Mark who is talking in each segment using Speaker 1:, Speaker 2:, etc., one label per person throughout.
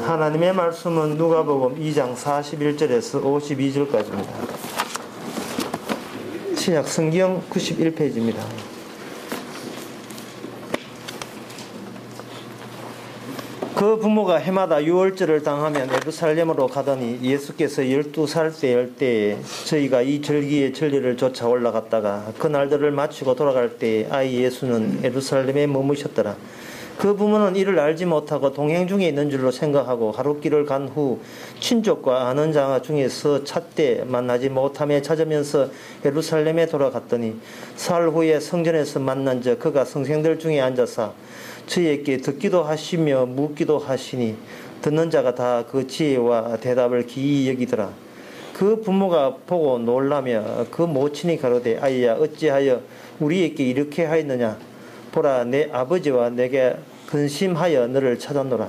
Speaker 1: 하나님의 말씀은 누가복음 2장 41절에서 52절까지입니다. 신약 성경 91페이지입니다. 그 부모가 해마다 유월절을 당하면 예루살렘으로 가더니 예수께서 12살 때일 때에 저희가 이 절기의 전례를 쫓아 올라갔다가 그 날들을 마치고 돌아갈 때에 아이 예수는 예루살렘에 머무셨더라. 그 부모는 이를 알지 못하고 동행 중에 있는 줄로 생각하고 하룻길을 간 후 친족과 아는 자 중에서 찾되 만나지 못함에 찾으면서 예루살렘에 돌아갔더니 사흘 후에 성전에서 만난 자 그가 성생들 중에 앉아서 저희에게 듣기도 하시며 묻기도 하시니 듣는 자가 다 그 지혜와 대답을 기이 여기더라. 그 부모가 보고 놀라며 그 모친이 가로되 아이야 어찌하여 우리에게 이렇게 하였느냐. 보라 내 아버지와 내게 근심하여 너를 찾았노라.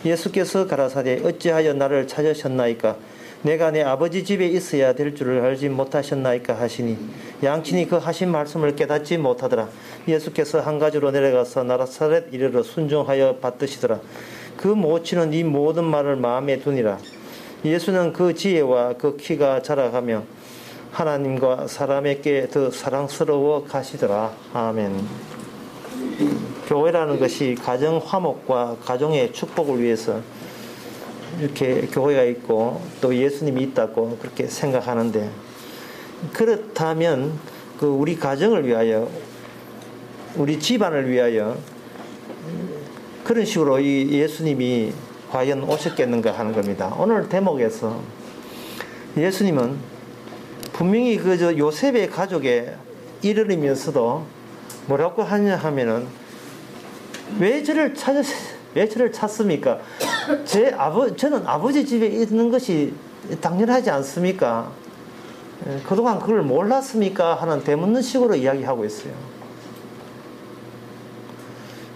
Speaker 1: 예수께서 가라사대 어찌하여 나를 찾으셨나이까. 내가 내 아버지 집에 있어야 될 줄을 알지 못하셨나이까 하시니 양친이 그 하신 말씀을 깨닫지 못하더라. 예수께서 한 가지로 내려가서 나사렛 이르러 순종하여 받드시더라. 그 모친은 이 모든 말을 마음에 두니라. 예수는 그 지혜와 그 키가 자라가며 하나님과 사람에게 더 사랑스러워 가시더라. 아멘. 교회라는 것이 가정 화목과 가정의 축복을 위해서 이렇게 교회가 있고 또 예수님이 있다고 그렇게 생각하는데, 그렇다면 그 우리 가정을 위하여 우리 집안을 위하여 그런 식으로 이 예수님이 과연 오셨겠는가 하는 겁니다. 오늘 대목에서 예수님은 분명히 그 요셉의 가족에 이르면서도 뭐라고 하냐 하면은 왜 저를 찾습니까? 저는 아버지 집에 있는 것이 당연하지 않습니까? 그동안 그걸 몰랐습니까? 하는 대묻는식으로 이야기하고 있어요.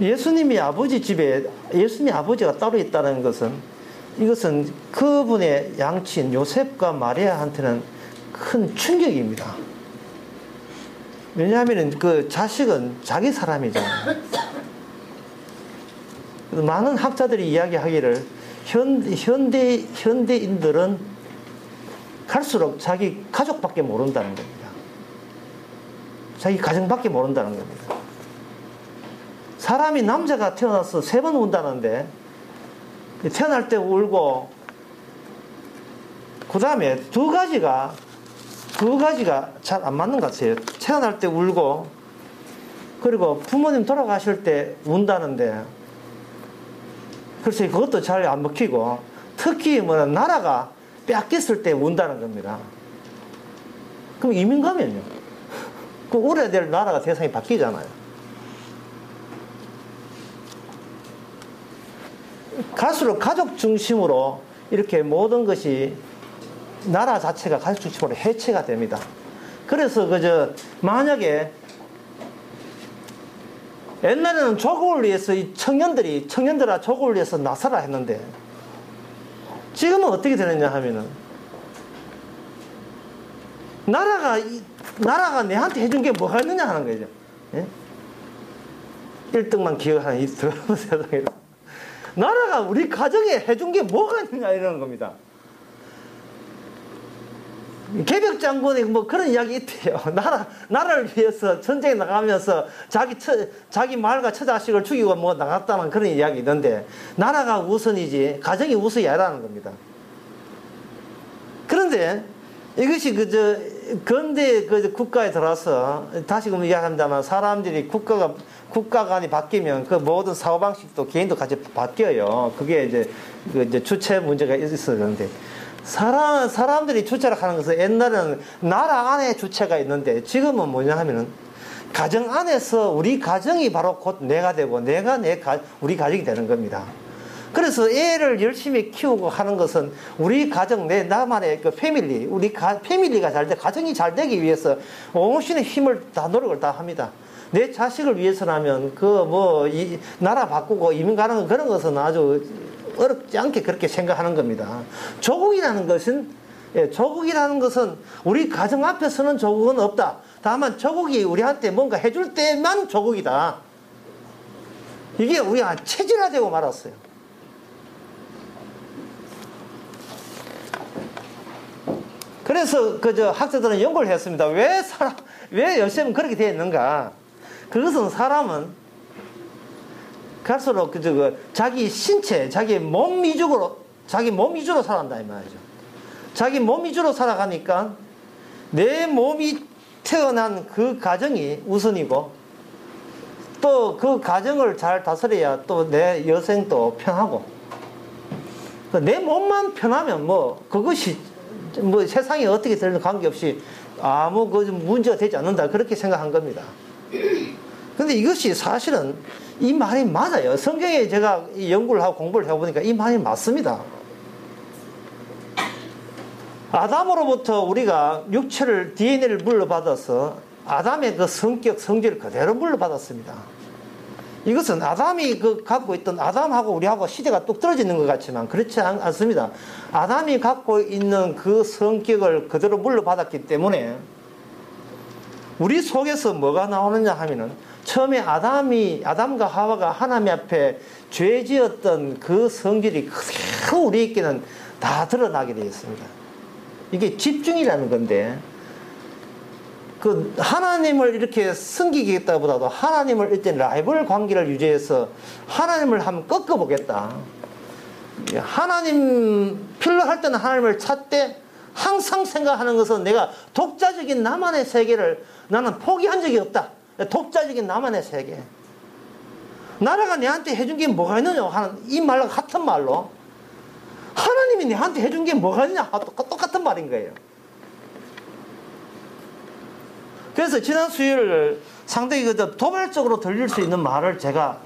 Speaker 1: 예수님이 아버지가 따로 있다는 것은, 이것은 그분의 양친 요셉과 마리아한테는 큰 충격입니다. 왜냐하면 그 자식은 자기 사람이잖아요. 많은 학자들이 이야기하기를 현대인들은 갈수록 자기 가족밖에 모른다는 겁니다. 자기 가정밖에 모른다는 겁니다. 사람이 남자가 태어나서 3번 운다는데 태어날 때 울고 그 다음에 두 가지가 잘 안 맞는 것 같아요. 태어날 때 울고 그리고 부모님 돌아가실 때 운다는데 글쎄 그것도 잘 안 먹히고, 특히 나라가 빼앗겼을 때 운다는 겁니다. 그럼 이민 가면요? 그 울어야 될 나라가 세상이 바뀌잖아요. 갈수록 가족 중심으로 이렇게 모든 것이 나라 자체가 가족 중심으로 해체가 됩니다. 그래서 만약에 옛날에는 조국을 위해서 이 청년들아 조국을 위해서 나서라 했는데, 지금은 어떻게 되느냐 하면은 나라가 내한테 해준 게 뭐가 있느냐 하는 거죠. 예? 1등만 기억하는 이 더러운 세상에 나라가 우리 가정에 해준 게 뭐가 있느냐 이러는 겁니다. 개벽 장군이 그런 이야기 있대요. 나라를 위해서 전쟁에 나가면서 자기 말과 처자식을 죽이고 나갔다는 그런 이야기 있는데, 나라가 우선이지 가정이 우선이 아니라는 겁니다. 그런데 이것이 근대 국가에 들어와서 다시금 이야기합니다만, 사람들이 국가 간이 바뀌면 그 모든 사고방식도 개인도 같이 바뀌어요. 그게 이제 주체 문제가 있어서 그런데, 사람들이 주체를 하는 것은 옛날에는 나라 안에 주체가 있는데, 지금은 뭐냐 하면은 가정 안에서 우리 가정이 바로 곧 내가 되고 내가 우리 가정이 되는 겁니다. 그래서 애를 열심히 키우고 하는 것은 우리 가정, 나만의 그 패밀리, 패밀리가 잘 돼, 가정이 잘 되기 위해서 온신의 힘을 다 노력을 다 합니다. 내 자식을 위해서라면 이 나라 바꾸고 이민 가는 그런 것은 아주 어렵지 않게 그렇게 생각하는 겁니다. 조국이라는 것은 우리 가정 앞에서는 조국은 없다. 다만 조국이 우리한테 뭔가 해줄 때만 조국이다. 이게 우리가 체질화되고 말았어요. 그래서 저 학자들은 연구를 했습니다. 왜 요즘은 그렇게 되어 있는가? 그것은 사람은 갈수록 자기 신체, 자기 몸 위주로 살아간다 이 말이죠. 자기 몸 위주로 살아가니까 내 몸이 태어난 그 가정이 우선이고, 또 그 가정을 잘 다스려야 또 내 여생도 편하고, 내 몸만 편하면 그것이 세상에 어떻게 되는 관계없이 아무 문제가 되지 않는다, 그렇게 생각한 겁니다. 근데 이것이 사실은 이 말이 맞아요. 성경에 제가 연구를 하고 공부를 해보니까 이 말이 맞습니다. 아담으로부터 우리가 육체를, DNA를 물려받아서 아담의 그 성격, 성질을 그대로 물려받았습니다. 이것은 아담이 갖고 있던, 아담하고 우리하고 시대가 뚝 떨어지는 것 같지만 그렇지 않습니다. 아담이 갖고 있는 그 성격을 그대로 물려받았기 때문에 우리 속에서 뭐가 나오느냐 하면은, 처음에 아담과 하와가 하나님 앞에 죄 지었던 그 성질이 그대로 우리에게는 다 드러나게 되어 있습니다. 이게 집중이라는 건데, 하나님을 이렇게 섬기겠다보다도 하나님을 일단 라이벌 관계를 유지해서 하나님을 한번 꺾어보겠다. 하나님 필요할 때는 하나님을 찾되, 항상 생각하는 것은 내가 독자적인 나만의 세계를 나는 포기한 적이 없다. 독자적인 나만의 세계. 나라가 내한테 해준 게 뭐가 있느냐 하는 이 말과 같은 말로, 하나님이 내한테 해준 게 뭐가 있느냐 똑같은 말인 거예요. 그래서 지난 수요일 상당히 도발적으로 들릴 수 있는 말을 제가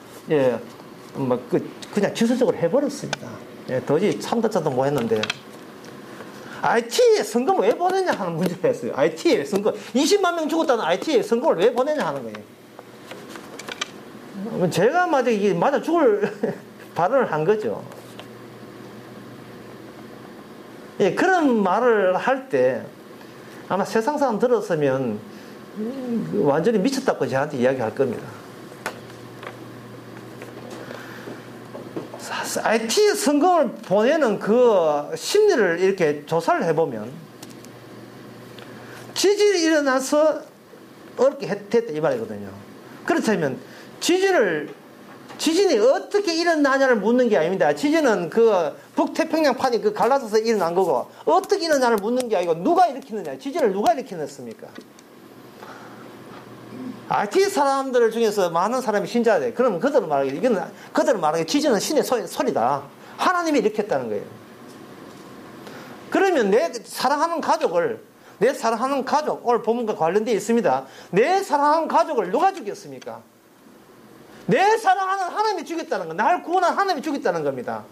Speaker 1: 그냥 지수적으로 해버렸습니다. 도저히 참도 못 했는데, IT에 성금을 왜 보내냐 하는 문제가 있어요. IT에 성금 20만 명 죽었다는 IT에 성금을 왜 보내냐 하는 거예요. 제가 맞아 죽을 발언을 한 거죠. 그런 말을 할 때 아마 세상 사람 들었으면 완전히 미쳤다고 저한테 이야기할 겁니다. IT에 성금을 보내는 그 심리를 이렇게 조사를 해보면, 지진이 일어나서 어렵게 됐다 이 말이거든요. 그렇다면 지진이 어떻게 일어나냐를 묻는 게 아닙니다. 지진은 북태평양판이 갈라서서 일어난 거고, 어떻게 일어나냐를 묻는 게 아니고 누가 일으키느냐, 지진을 누가 일으키냈습니까? IT 사람들 중에서 많은 사람이 신자돼. 그러면 그들은 말하기에 지진은 신의 소리다. 하나님이 일으켰다는 거예요. 그러면 내 사랑하는 가족을, 오늘 본문과 관련되어 있습니다. 내 사랑하는 가족을 누가 죽였습니까? 내 사랑하는 하나님이 죽였다는 거, 날 구원한 하나님이 죽였다는 겁니다.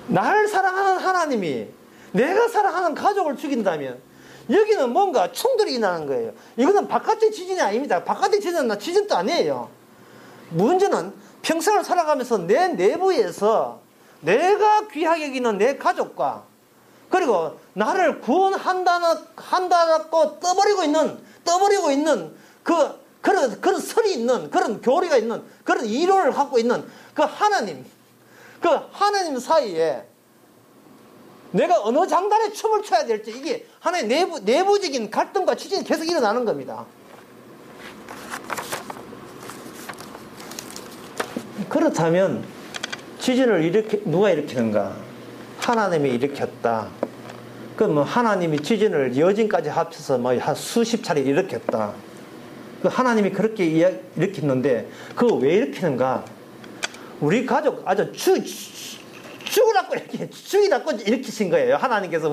Speaker 1: 날 사랑하는 하나님이 내가 사랑하는 가족을 죽인다면 여기는 뭔가 충돌이 일어나는 거예요. 이거는 바깥의 지진이 아닙니다. 바깥의 지진도 아니에요. 문제는 평생을 살아가면서 내 내부에서 내가 귀하게 여기는 내 가족과, 그리고 나를 구원한다고 떠버리고 있는 그런 설이 있는, 그런 교리가 있는, 그런 이론을 갖고 있는 그 하나님 사이에 내가 어느 장단에 춤을 춰야 될지, 이게 하나의 내부적인 갈등과 지진이 계속 일어나는 겁니다. 그렇다면 지진을 누가 일으키는가? 하나님이 일으켰다. 그럼 하나님이 지진을 여진까지 합쳐서 한 수십 차례 일으켰다. 하나님이 그렇게 일으켰는데 그거 왜 일으키는가? 우리 가족 아주 죽이라고 일으키신 거예요. 하나님께서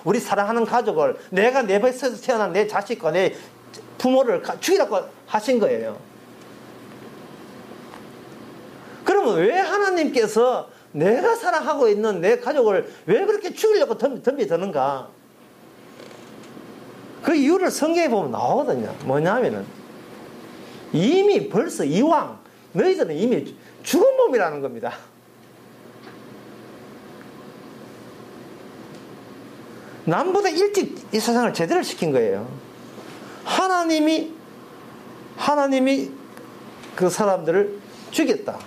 Speaker 1: 우리 사랑하는 가족을, 내가 내 뱃속에서 태어난 내 자식과 내 부모를 죽이라고 하신 거예요. 그러면 왜 하나님께서 내가 사랑하고 있는 내 가족을 왜 그렇게 죽이려고 덤비드는가? 그 이유를 성경에 보면 나오거든요. 뭐냐면은, 이미 벌써 이왕 너희들은 이미 죽은 몸이라는 겁니다. 남보다 일찍 이 세상을 제대로 시킨 거예요. 하나님이 그 사람들을 죽였다.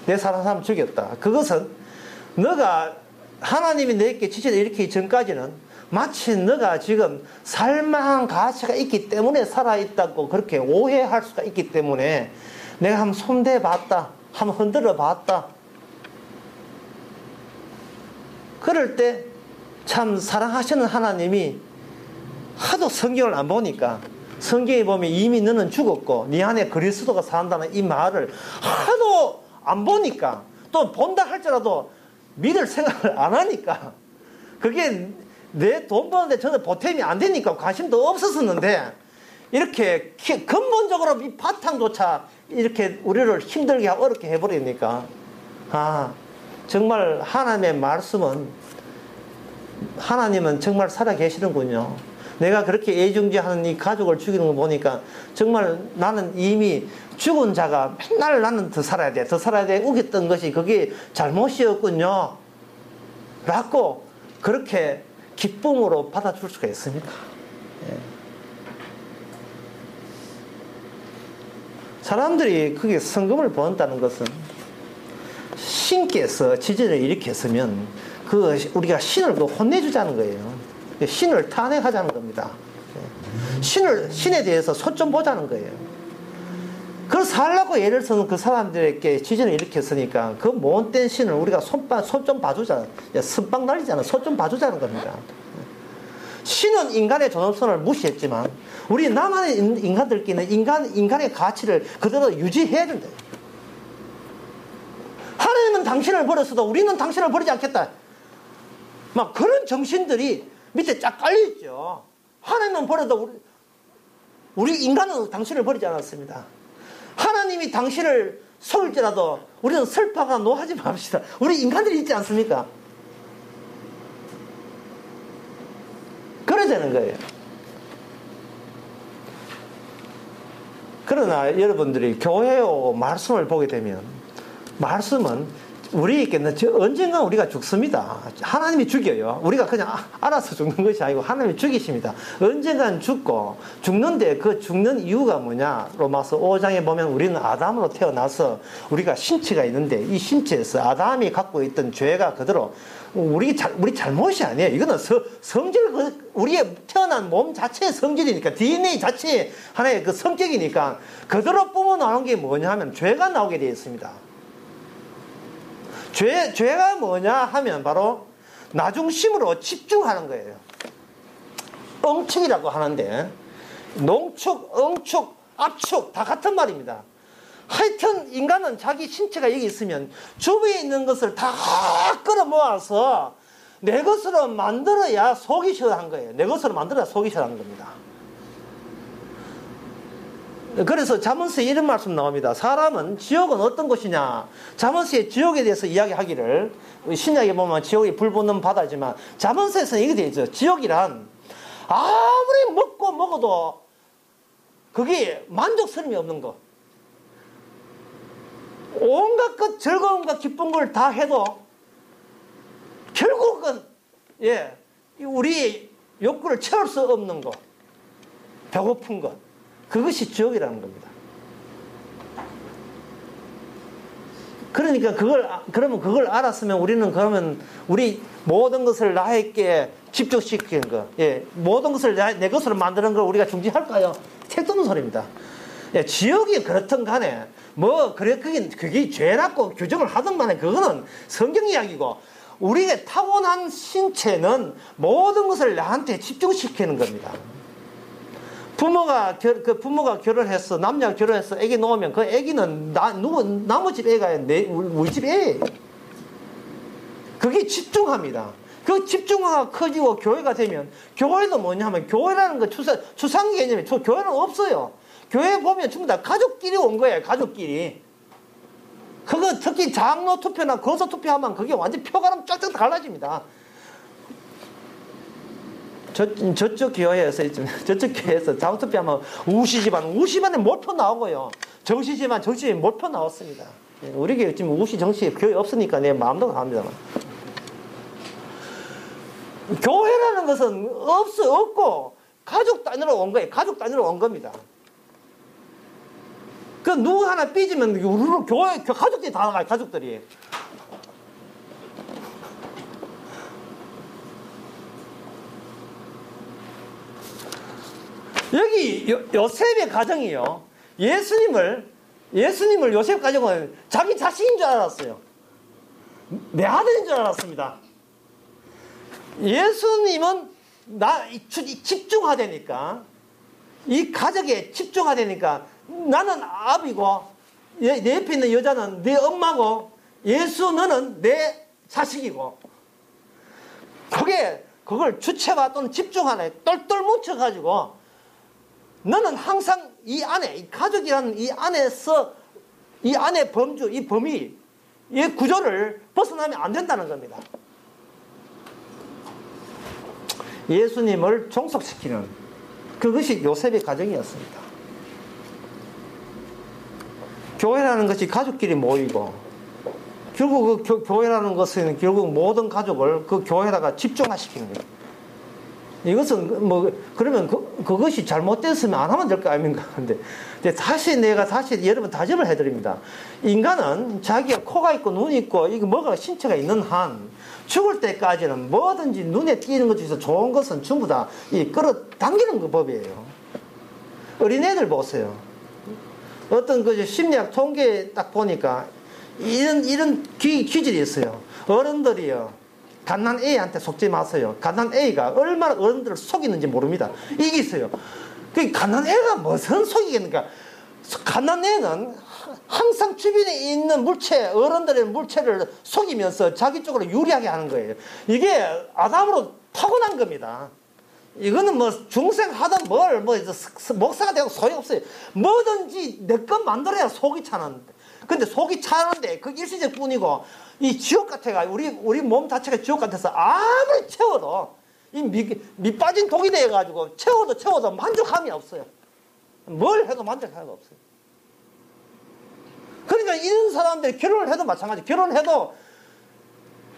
Speaker 1: 내 사랑하는 사람 죽였다. 그것은 너가 하나님이 내게 지시를 일으키기 전까지는 마치 너가 지금 살만한 가치가 있기 때문에 살아있다고 그렇게 오해할 수가 있기 때문에 내가 한번 손대봤다, 한번 흔들어봤다. 그럴 때 참 사랑하시는 하나님이 하도 성경을 안 보니까, 성경에 보면 이미 너는 죽었고 네 안에 그리스도가 산다는 이 말을 하도 안 보니까, 또 본다 할지라도 믿을 생각을 안 하니까, 그게 내 돈 버는데 저는 보탬이 안 되니까 관심도 없었었는데, 이렇게 근본적으로 이 바탕조차 이렇게 우리를 힘들게 어렵게 해버리니까, 정말 하나님의 말씀은, 하나님은 정말 살아계시는군요. 내가 그렇게 애중지하는 이 가족을 죽이는 거 보니까 정말 나는 이미 죽은 자가 맨날 나는 더 살아야 돼, 더 살아야 돼 우겼던 것이 그게 잘못이었군요 라고 그렇게 기쁨으로 받아줄 수가 있습니다. 예. 사람들이 그게 성금을 번다는 것은 신께서 지진을 일으켰으면 우리가 신을 혼내주자는 거예요. 신을 탄핵하자는 겁니다. 신에 대해서 손 보자는 거예요. 그걸 살라고 예를 들어서 그 사람들에게 지진을 일으켰으니까 그 못된 신을 우리가 손 좀 봐주자. 선빵 날리잖아. 손 좀 봐주자는 겁니다. 신은 인간의 존엄성을 무시했지만 우리 나만의 인간들끼리는 인간의 가치를 그대로 유지해야 된다. 하나님은 당신을 버렸어도 우리는 당신을 버리지 않겠다. 막 그런 정신들이 밑에 쫙 깔려있죠. 하나님은 버려도 우리 인간은 당신을 버리지 않았습니다. 하나님이 당신을 속일지라도 우리는 슬퍼가 노하지 맙시다. 우리 인간들이 있지 않습니까? 그래야 되는 거예요. 그러나 여러분들이 교회에 말씀을 보게 되면, 말씀은 우리에게는 언젠가 우리가 죽습니다. 하나님이 죽여요. 우리가 그냥 알아서 죽는 것이 아니고 하나님이 죽이십니다. 언젠간 죽고, 죽는데 그 죽는 이유가 뭐냐? 로마서 5장에 보면 우리는 아담으로 태어나서 우리가 신체가 있는데 이 신체에서 아담이 갖고 있던 죄가 그대로 우리 잘못이 아니에요. 이거는 성질, 우리의 태어난 몸 자체의 성질이니까, DNA 자체의 하나의 그 성격이니까 그대로 뿜어 나오는 게 뭐냐 하면 죄가 나오게 되어 있습니다. 죄가 뭐냐 하면 바로 나중심으로 집중하는 거예요. 엉축이라고 하는데, 농축, 엉축, 압축 다 같은 말입니다. 하여튼 인간은 자기 신체가 여기 있으면 주위에 있는 것을 다 끌어모아서 내 것으로 만들어야 속이 시원한 거예요. 내 것으로 만들어야 속이 시원한 겁니다. 그래서 잠언서에 이런 말씀 나옵니다. 사람은, 지옥은 어떤 곳이냐? 잠언서에 지옥에 대해서 이야기하기를, 신약에 보면 지옥이 불 붙는 바다지만 잠언서에서는 이게 되어 있죠. 지옥이란 아무리 먹고 먹어도 그게 만족스러움이 없는 거. 온갖 것, 즐거움과 기쁜 걸 다 해도 결국은 우리의 욕구를 채울 수 없는 것, 배고픈 것, 그것이 지옥이라는 겁니다. 그러니까 그러면 그걸 알았으면 우리는 그러면 우리 모든 것을 나에게 집중시키는 거, 모든 것을 내 것으로 만드는 걸 우리가 중지할까요? 택도는 소리입니다. 지옥이 그렇든 간에 그게 죄라고 규정을 하든 간에 그거는 성경 이야기고, 우리의 타고난 신체는 모든 것을 나한테 집중시키는 겁니다. 부모가 결혼해서, 남자가 결혼해서 애기 놓으면 그 애기는 남의 집 애가 우리 집 애예요. 그게 집중합니다. 그 집중화가 커지고 교회가 되면, 교회도 뭐냐 하면, 교회라는 거 추상 개념이, 교회는 없어요. 교회 보면 전부 다 가족끼리 온 거예요. 가족끼리. 그거 특히 장로 투표나 거소 투표하면 그게 완전 표가름 쫙쫙 갈라집니다. 저쪽 교회에서 장로 투표하면 우시 집안에 몰표 나오고요. 정시 집안 몰표 나왔습니다. 우리 교회 지금 우시 정시 교회 없으니까 내 마음대로 합니다만. 교회라는 것은 없고 가족 단위로 온 거예요. 가족 단위로 온 겁니다. 그 누구 하나 삐지면 우르르 교회 가족들이 다 나가요. 가족들이. 여기 요셉의 가정이요. 예수님을 요셉 가정은 자기 자식인 줄 알았어요. 내 아들인 줄 알았습니다. 예수님은 집중하되니까, 이 가족에 집중하되니까, 나는 아비고, 내 옆에 있는 여자는 내 엄마고, 예수 너는 내 자식이고, 그걸 주체가 또는 집중하네, 똘똘 뭉쳐가지고, 너는 항상 이 안에, 이 가족이라는 이 안에서, 이 안의 범주, 이 범위, 이 구조를 벗어나면 안 된다는 겁니다. 예수님을 종속시키는 그것이 요셉의 가정이었습니다. 교회라는 것이 가족끼리 모이고, 결국 그 교회라는 것은 결국 모든 가족을 그 교회다가 집중화시키는 거예요. 이것은 그러면 그것이 잘못됐으면 안 하면 될 거 아닙니까? 근데 다시 여러분 다짐을 해드립니다. 인간은 자기가 코가 있고 눈이 있고 이거 뭐가 신체가 있는 한 죽을 때까지는 뭐든지 눈에 띄는 것 중에서 좋은 것은 전부 다 끌어당기는 그 법이에요. 어린애들 보세요. 어떤 그 심리학 통계 딱 보니까 이런 기질이 있어요. 어른들이요. 갓난 A한테 속지 마세요. 갓난 A가 얼마나 어른들을 속이는지 모릅니다. 이게 있어요. 그 갓난 A가 무슨 속이겠는가? 갓난 A는 항상 주변에 있는 어른들의 물체를 속이면서 자기 쪽으로 유리하게 하는 거예요. 이게 아담으로 타고난 겁니다. 이거는 중생 하든 목사가 되고 소용없어요. 뭐든지 내 것 만들어야 속이 차는데. 근데 속이 차는데 그 일시적 뿐이고, 이 지옥 같아가, 우리 몸 자체가 지옥 같아서 아무리 채워도, 미 빠진 독이 돼가지고, 채워도 만족함이 없어요. 뭘 해도 만족함이 없어요. 그러니까 이런 사람들이 결혼을 해도 마찬가지.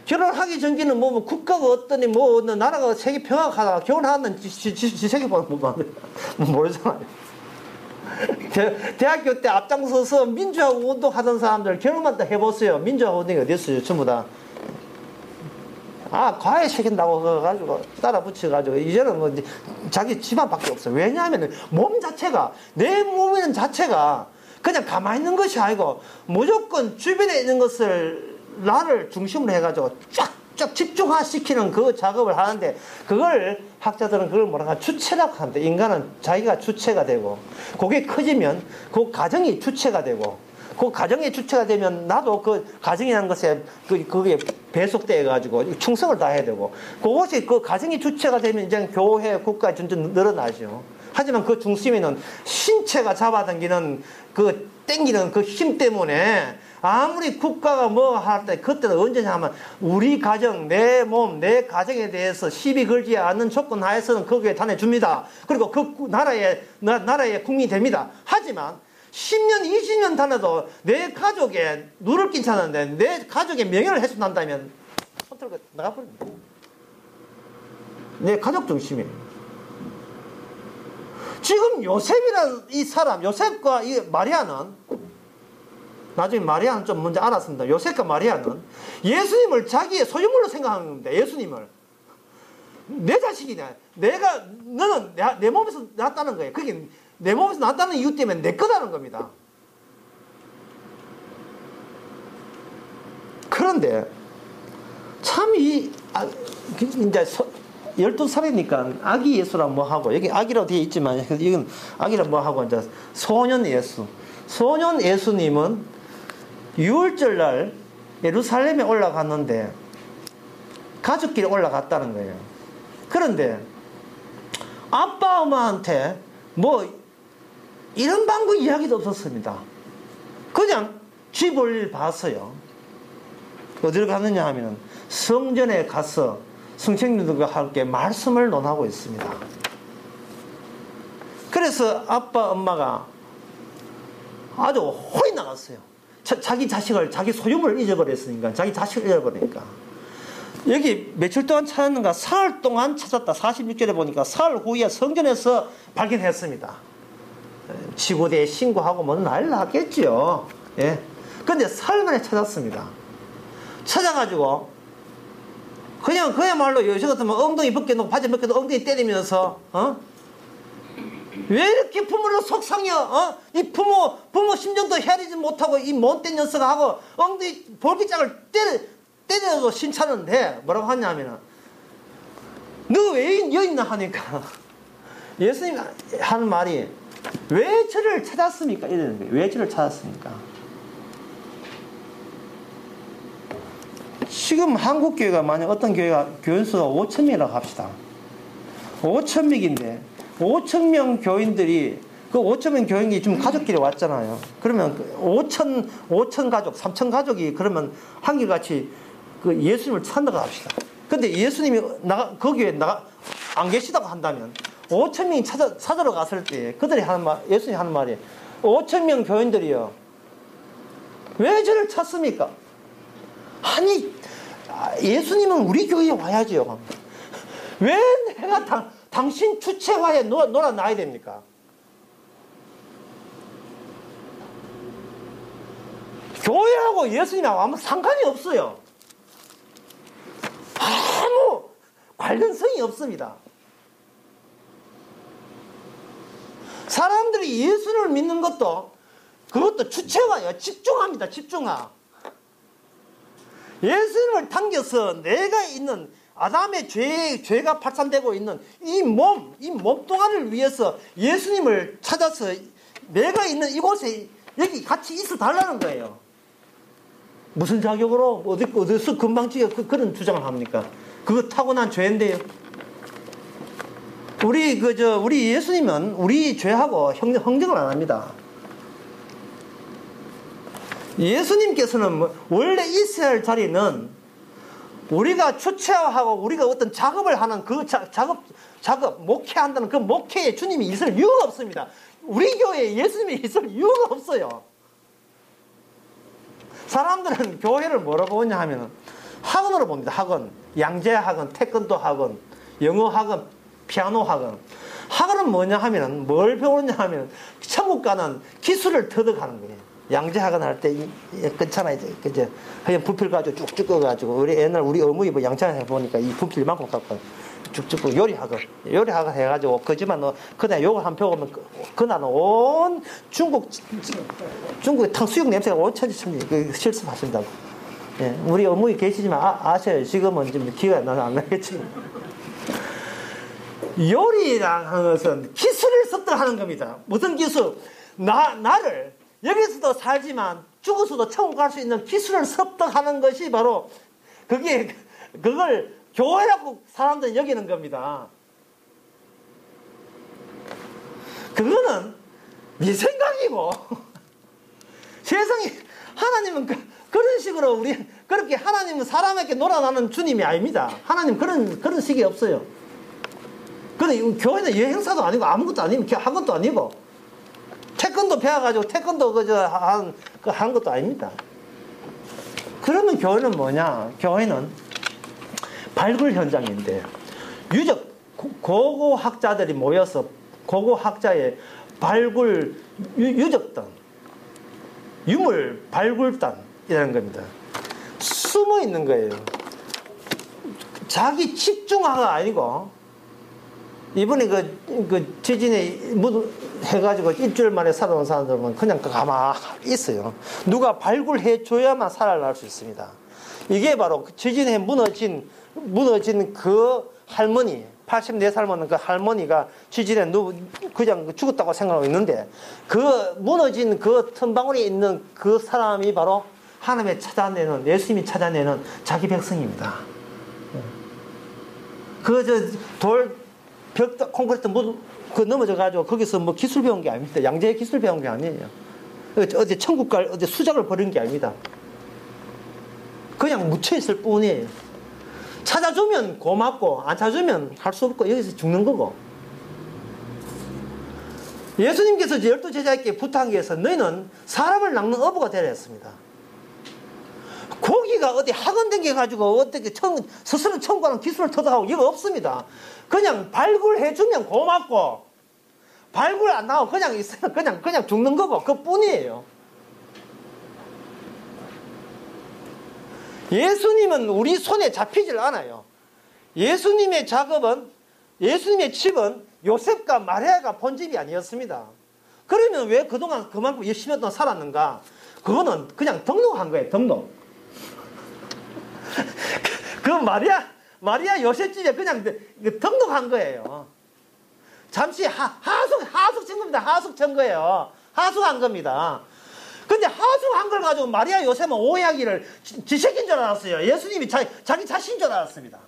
Speaker 1: 결혼하기 전기는 국가가 어떠니, 나라가 세계 평화가 하다가 결혼하는 지세계 보면 모르잖아요. 대학교 때 앞장서서 민주화 운동 하던 사람들 결혼만 다 해보세요. 민주화 운동이 어딨어요? 전부 다. 과외 시킨다고 해가지고 따라 붙여가지고 이제는 자기 집안밖에 없어요. 왜냐하면 몸 자체가, 내 몸이는 자체가 그냥 가만히 있는 것이 아니고 무조건 주변에 있는 것을 나를 중심으로 해가지고 쫙 집중화시키는 그 작업을 하는데, 그걸 학자들은 그걸 뭐랄까 주체라고 하는데, 인간은 자기가 주체가 되고, 그게 커지면 그 가정이 주체가 되고, 그 가정이 주체가 되면 나도 그 가정이라는 것에 그게 배속돼 가지고 충성을 다해야 되고, 그것이 그 가정이 주체가 되면 이제 교회, 국가 점점 늘어나죠. 하지만 그 중심에는 신체가 잡아당기는 땡기는 그 힘 때문에, 아무리 국가가 할 때, 그때는 언제냐 하면, 우리 가정, 내 몸, 내 가정에 대해서 시비 걸지 않는 조건 하에서는 거기에 다녀줍니다. 그리고 그 나라의 국민이 됩니다. 하지만, 10년, 20년 다녀도 내 가족에 누를 끼치는데, 내 가족의 명예를 훼손한다면, 손들고 나가버립니다. 내 가족 중심이에요. 지금 요셉이라는 이 사람, 요셉과 이 마리아는, 나중에 마리아는 좀 먼저 알았습니다. 요셉과 마리아는 예수님을 자기의 소유물로 생각하는 겁니다. 예수님을. 내 자식이냐. 너는 내 몸에서 낳았다는 거예요. 그게 내 몸에서 낳았다는 이유 때문에 내 거다는 겁니다. 그런데, 참 이제 12살이니까 아기 예수라 하고, 여기 아기라고 되어 있지만, 이건 아기라 하고, 이제 소년 예수. 소년 예수님은 6월절 날 예루살렘에 올라갔는데 가족끼리 올라갔다는 거예요. 그런데 아빠 엄마한테 이런 방구 이야기도 없었습니다. 그냥 집 올 일 봤어요. 어디로 갔느냐 하면 성전에 가서 성생님들과 함께 말씀을 논하고 있습니다. 그래서 아빠 엄마가 아주 혼이 나갔어요. 자기 자식을, 자기 소유물을 잊어버렸으니까, 자기 자식을 잊어버리니까. 여기 며칠 동안 찾았는가? 사흘 동안 찾았다. 46절에 보니까 사흘 후에 성전에서 발견했습니다. 지구대에 신고하고 난리 났겠죠. 예. 근데 사흘 만에 찾았습니다. 찾아가지고 그야말로 요새 같으면 엉덩이 벗겨놓고 바지 벗겨놓고 엉덩이 때리면서 왜 이렇게 부모를 속상여? 이 부모 심정도 헤아리지 못하고 이 못된 녀석하고 엉덩이 볼기장을 때려도 신차는데 뭐라고 하냐면은 너 왜 여기 있나 하니까 예수님 하는 말이 왜 저를 찾았습니까? 이러는 거예요. 왜 저를 찾았습니까? 지금 한국교회가 만약 어떤 교회가 교인수가 5,000명이라고 합시다. 5,000명인데 5,000명 교인들이 그 5,000명 교인이 지금 가족끼리 왔잖아요. 그러면 5,000 가족, 3,000 가족이 그러면 한결같이 그 예수님을 찾는다고 합시다. 근데 예수님이 거기에 안 계시다고 한다면 5,000명이 찾으러 갔을 때 그들이 하는 말, 예수님이 하는 말이 5,000명 교인들이요. 왜 저를 찾습니까? 아니, 예수님은 우리 교회에 와야죠. 왜 내가 당신 주체화에 놀아놔야 됩니까? 교회하고 예수님하고 아무 상관이 없어요. 아무 관련성이 없습니다. 사람들이 예수를 믿는 것도 그것도 주체화예요. 집중합니다. 집중화. 예수님을 당겨서 내가 있는 아담의 죄가 발산되고 있는 이 몸뚱아리를 위해서 예수님을 찾아서 내가 있는 이곳에 여기 같이 있어 달라는 거예요. 무슨 자격으로 어디서 금방지게 그런 주장을 합니까? 그거 타고난 죄인데요. 우리 예수님은 우리 죄하고 흥정을 안 합니다. 예수님께서는 원래 있어야 할 자리는 우리가 주체화하고 우리가 어떤 작업을 하는 그 작업, 목회한다는 그 목회에 주님이 있을 이유가 없습니다. 우리 교회에 예수님이 있을 이유가 없어요. 사람들은 교회를 뭐라고 보냐 하면 학원으로 봅니다. 학원. 양재 학원, 태권도 학원, 영어 학원, 피아노 학원. 학원은 뭐냐 하면 뭘 배우느냐 하면 천국 가는 기술을 터득하는 거예요. 양재 학원 할 때 괜찮아요. 그죠? 그냥 부필 가지고 쭉쭉 꺼가지고 우리 옛날 우리 어머니 뭐 양창에 보니까 이 부필 이만큼 갖고 쭉쭉 요리 학원 해가지고 거지만 너 그날 요거 한 펴보면 그날은 온 중국의 탕수육 냄새가 온 천지천지 그 실습하신다고. 예, 우리 어머니 계시지만 아셔요. 지금은 좀 기회가 나는 안 나겠지만. 요리라는 것은 기술을 습득하는 겁니다. 무슨 기술? 나를 여기서도 살지만 죽어서도 천국 갈 수 있는 기술을 습득하는 것이 바로 그걸 교회라고 사람들은 여기는 겁니다. 그거는 네 생각이고 세상에 하나님은 그런 식으로 그렇게 하나님은 사람에게 놀아나는 주님이 아닙니다. 하나님 그런 식이 없어요. 근데 교회는 여행사도 아니고 아무것도 아니고 학원도 아니고 태권도 배워가지고 태권도 한 것도 아닙니다. 그러면 교회는 뭐냐? 교회는 발굴 현장인데 유적 고고학자들이 모여서 고고학자의 발굴 유적단, 유물 발굴단이라는 겁니다. 숨어 있는 거예요. 자기 집중화가 아니고 이번에 그 지진에 해가지고 일주일 만에 살아온 사람들은 그냥 가만히 있어요. 누가 발굴해 줘야만 살아날 수 있습니다. 이게 바로 지진에 무너진 그 할머니, 84살 먹는 그 할머니가 지진에 그냥 죽었다고 생각하고 있는데 그 무너진 그 틈바구니에 있는 그 사람이 바로 하나님이 찾아내는, 예수님이 찾아내는 자기 백성입니다. 콘크리트 넘어져가지고 거기서 뭐 기술 배운 게 아닙니다. 양재의 기술 배운 게 아니에요. 어디 천국 갈 어디 수작을 벌인 게 아닙니다. 그냥 묻혀있을 뿐이에요. 찾아주면 고맙고 안 찾아주면 할 수 없고 여기서 죽는 거고. 예수님께서 12제자에게 부탁한 게 있어서 너희는 사람을 낚는 어부가 되라 했습니다. 거기가 어디 학원 댕겨가지고 어떻게 스스로 청구하는 기술을 터득하고 이거 없습니다. 그냥 발굴해주면 고맙고 발굴 안 나오고 그냥 있으면 그냥 죽는 거고 그뿐이에요. 예수님은 우리 손에 잡히질 않아요. 예수님의 작업은 예수님의 집은 요셉과 마리아가 본집이 아니었습니다. 그러면 왜 그동안 그만큼 10년 동안 살았는가? 그거는 그냥 등록한 거예요. 등록. 그 마리아 요셉 집에 그냥 등록한 거예요. 잠시 하숙 친 겁니다. 하숙 친 거예요. 하숙한 겁니다. 근데 하숙한 걸 가지고 마리아 요셉은 오해하기를 지 새끼인 줄 알았어요. 예수님이 자기 자신인 줄 알았습니다.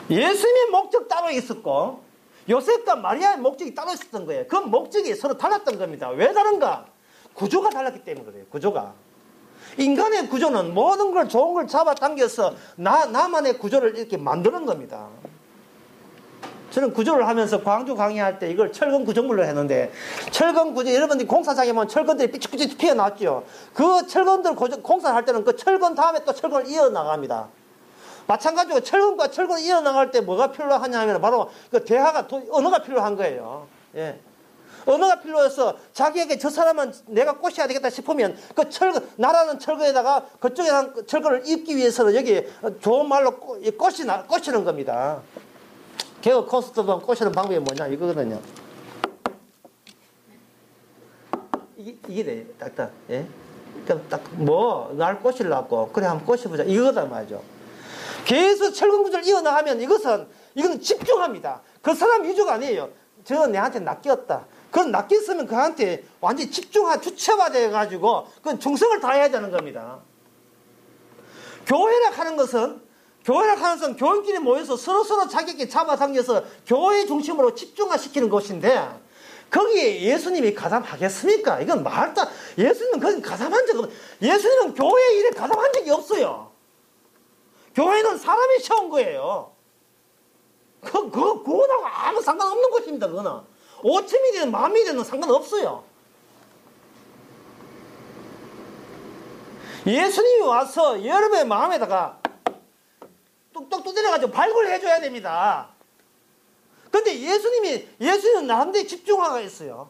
Speaker 1: 예수님의 목적 따로 있었고 요셉과 마리아의 목적이 따로 있었던 거예요. 그 목적이 서로 달랐던 겁니다. 왜 다른가? 구조가 달랐기 때문에 그래요. 구조가. 인간의 구조는 모든 걸 좋은 걸 잡아당겨서 나만의 구조를 이렇게 만드는 겁니다. 저는 구조를 하면서 광주 강의할 때 이걸 철근 구조물로 했는데, 철근 구조, 여러분들이 공사장에 보면 철근들이 삐쭉삐쭉 피어났죠. 그 철근들 공사를 할 때는 그 철근 다음에 또 철근을 이어나갑니다. 마찬가지로 철근과 철근을 이어나갈 때 뭐가 필요하냐 하면 바로 그 대화가, 언어가 필요한 거예요. 예. 언어가 필요해서 자기에게 저 사람은 내가 꼬셔야 되겠다 싶으면 그 철근, 나라는 철근에다가 그쪽에 철근을 입기 위해서는 여기 좋은 말로 꼬시는 겁니다. 개그 콘서트도 꼬시는 방법이 뭐냐 이거거든요. 이게 돼, 딱딱. 예? 날 꼬시려고 그래 한번 꼬셔보자 이거다 말이죠. 계속 철근 구조를 이어나가면 이건 집중합니다. 그 사람 위주가 아니에요. 저 내한테 낚였다. 그건 낚였으면 그한테 완전히 주체화 돼가지고 그건 충성을 다해야 되는 겁니다. 교회라 하는 것은 교인끼리 모여서 서로서로 자기에게 잡아당겨서 교회 중심으로 집중화시키는 것인데, 거기에 예수님이 가담하겠습니까? 이건 예수님은 거기 가담한 적 없어요. 예수님은 교회 일에 가담한 적이 없어요. 교회는 사람이 세운 거예요. 그거하고 아무 상관없는 것입니다. 그거는 5천이 되든 10,000이 되든 상관없어요. 예수님이 와서 여러분의 마음에다가 뚝뚝 두드려가지고 발굴 해줘야 됩니다. 근데 예수님은 나름대로 집중화가 있어요.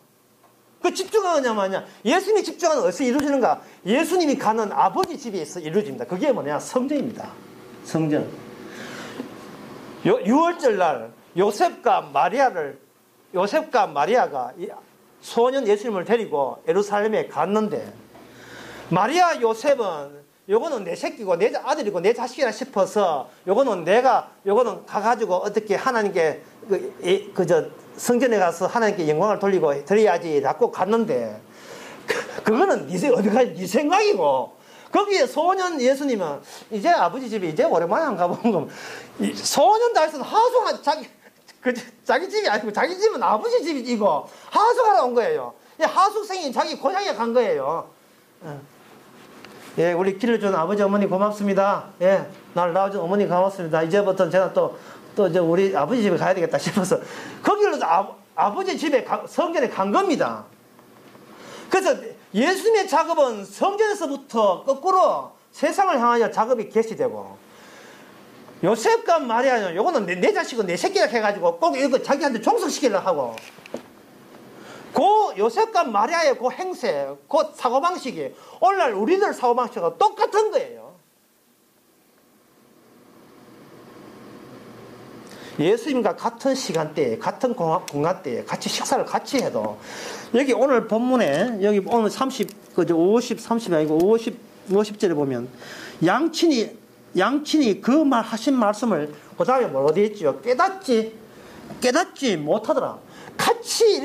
Speaker 1: 그 집중화가 뭐냐? 예수님이 집중화는 어디서 이루어지는가? 예수님이 가는 아버지 집에 있어 이루어집니다. 그게 뭐냐? 성전입니다. 성전. 6월절 날 요셉과 마리아가 소년 예수님을 데리고 예루살렘에 갔는데, 마리아 요셉은 요거는 내 새끼고 내 아들이고 내 자식이라 싶어서 요거는 가가지고 어떻게 하나님께 성전에 가서 하나님께 영광을 돌리고 드려야지 라고 갔는데, 그거는 네 생각이고, 거기에 소년 예수님은 이제 아버지 집에 이제 오랜만에 안 가본 거, 소년 다해서 하숙한 자기 집이 아니고 자기 집은 아버지 집이고 하숙하러 온 거예요. 하숙생이 자기 고향에 간 거예요. 예, 우리 길을 준 아버지 어머니 고맙습니다. 예, 날 낳아준 어머니 고맙습니다. 이제부터 제가 또 이제 우리 아버지 집에 가야 되겠다 싶어서 거기로 아버지 집에 성전에 간 겁니다. 그래서 예수님의 작업은 성전에서부터 거꾸로 세상을 향하여 작업이 개시되고, 요셉과 마리아는 요거는 내 자식은 내 새끼라 해가지고 꼭 이거 자기한테 종속시키려고 하고, 그 요셉과 마리아의 그 행세, 그 사고방식이 오늘날 우리들 사고방식과 똑같은 거예요. 예수님과 같은 시간대에, 같은 공간대에 같이 식사를 같이 해도, 여기 오늘 본문에, 여기 오늘 50 아니고 50절에 보면, 양친이 그 하신 말씀을 그 다음에 뭐라고 되어 있죠? 깨닫지 못하더라. 같이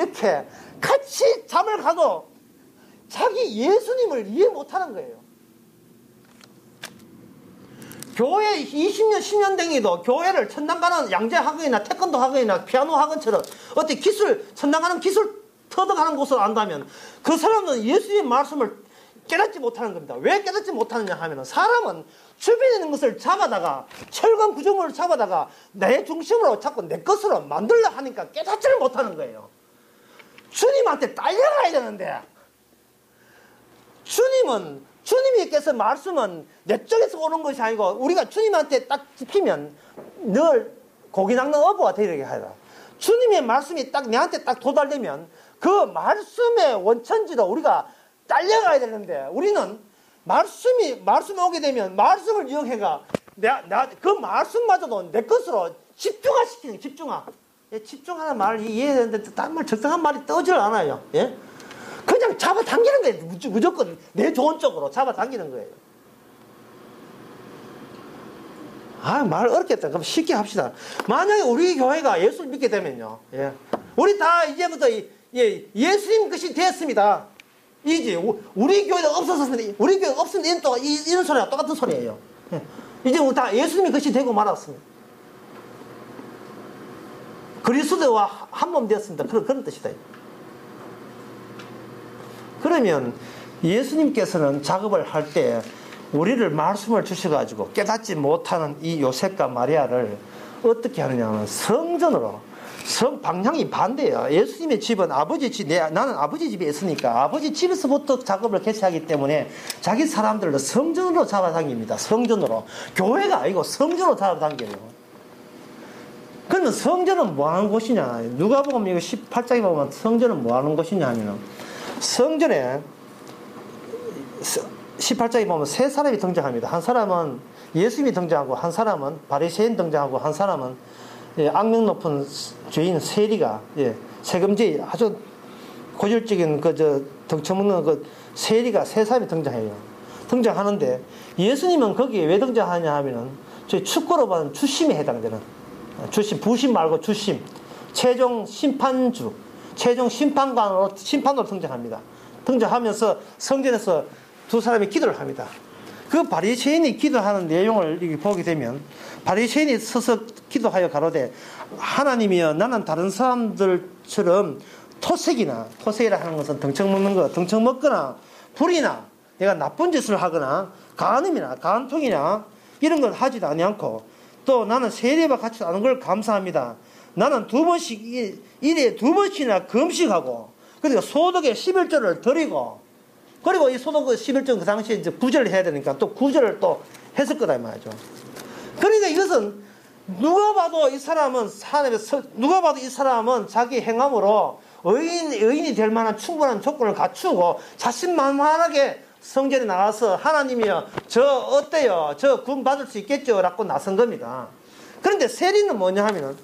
Speaker 1: 잠을 가도 자기 예수님을 이해 못하는 거예요. 교회 20년, 10년 댕기도 교회를 천당 가는 양재 학원이나 태권도 학원이나 피아노 학원처럼 어떻게 천당 가는 기술 터득하는 곳을 안다면, 그 사람은 예수님의 말씀을 깨닫지 못하는 겁니다. 왜 깨닫지 못하느냐 하면, 사람은 주변에 있는 것을 잡아다가, 철근 구조물을 잡아다가 내 중심으로 자꾸 내 것으로 만들려 하니까 깨닫지를 못하는 거예요. 주님한테 딸려가야 되는데, 주님께서 말씀은 내 쪽에서 오는 것이 아니고, 우리가 주님한테 딱 집히면 늘 고기 낚는 어부가 되게 하라. 주님의 말씀이 딱 내한테 딱 도달되면 그 말씀의 원천지로 우리가 딸려가야 되는데, 우리는
Speaker 2: 말씀이 오게 되면 말씀을 이용해가 그 말씀마저도 내 것으로 집중화시키는 거예요. 집중화. 예, 집중하는 말을 이해했는데 다른 말 적당한 말이 떠질 않아요. 예? 그냥 잡아당기는 거예요. 무조건 내 좋은 쪽으로 잡아당기는 거예요. 말 어렵겠다. 그럼 쉽게 합시다. 만약에 우리 교회가 예수를 믿게 되면요. 예. 우리 다 이제부터 예수님 것이 되었습니다. 이제 우리 교회가 없었습니다. 우리 교회가 없으면 이런 소리랑 똑같은 소리예요. 예. 이제 우리 다 예수님의 것이 되고 말았습니다. 그리스도와 한 몸 되었습니다. 그런 뜻이다. 그러면 예수님께서는 작업을 할 때 우리를 말씀을 주셔가지고 깨닫지 못하는 이 요셉과 마리아를 어떻게 하느냐면 성전으로, 방향이 반대예요. 예수님의 집은 아버지 집, 나는 아버지 집에 있으니까 아버지 집에서부터 작업을 개시하기 때문에 자기 사람들을 성전으로 잡아당깁니다. 성전으로. 교회가 아니고 성전으로 잡아당겨요. 그러면 성전은 뭐 하는 곳이냐? 누가복음 이거 18장에 보면 성전은 뭐 하는 곳이냐 하면 성전에 18장에 보면 세 사람이 등장합니다. 한 사람은 예수님이 등장하고, 한 사람은 바리새인 등장하고, 한 사람은 악명 높은 죄인 세리가, 세금죄 아주 고질적인 덩쳐먹는 세리가 세 사람이 등장해요. 등장하는데 예수님은 거기에 왜 등장하냐 하면은 저희 축구로 보는 주심에 해당되는, 부심 말고 주심, 최종 심판주, 최종 심판관으로 등장합니다. 등장하면서 성전에서 두 사람이 기도를 합니다. 그 바리새인이 기도하는 내용을 보게 되면 바리새인이 서서 기도하여 가로되 하나님이여 나는 다른 사람들처럼 토색이라 하는 것은 덩청 먹는 것, 덩청 먹거나 불이나 내가 나쁜 짓을 하거나 간음이나 간통이나 이런 걸 하지도 아니않고 또 나는 세례와 같이 하는 걸 감사합니다. 나는 일에 두 번씩이나 금식하고 그리고 소득의 11조를 드리고 그리고 이 소득 11조 그 당시에 이제 구절을 해야 되니까 또 구절을 또 했을 거다 이 말이죠. 그러니까 이것은 누가 봐도 이 사람은 자기 행함으로 의인이 될 만한 충분한 조건을 갖추고 자신만만하게 성전에 나가서 하나님이여 저 어때요? 저 구원 받을 수 있겠죠? 라고 나선 겁니다. 그런데 세리는 뭐냐 하면은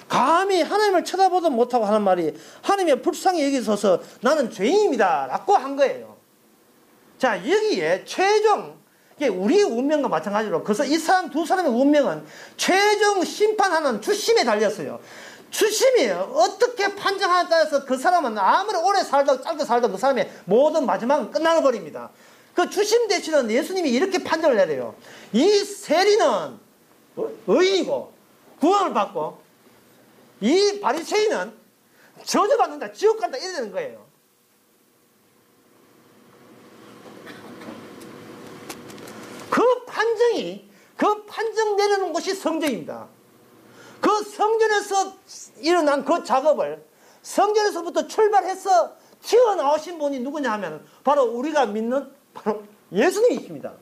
Speaker 2: 감히 하나님을 쳐다보도 못하고 하는 말이 하나님의 불쌍히 여기서서 나는 죄인입니다 라고 한 거예요. 자, 여기에 최종 우리의 운명과 마찬가지로 그래서 이 사람 두 사람의 운명은 최종 심판하는 주심에 달렸어요. 주심이 어떻게 판정하냐에 따라서 그 사람은 아무리 오래 살다 짧게 살다 그 사람의 모든 마지막은 끝나버립니다. 그 주심 대신은 예수님이 이렇게 판정을 내려요. 이 세리는 의인이고 구원을 받고 이 바리새인은 저주받는다, 지옥 간다 이러는 거예요. 그 판정 내리는 곳이 성전입니다. 그 성전에서 일어난 그 작업을 성전에서부터 출발해서 튀어나오신 분이 누구냐 하면 바로 우리가 믿는 바로 예수님이십니다.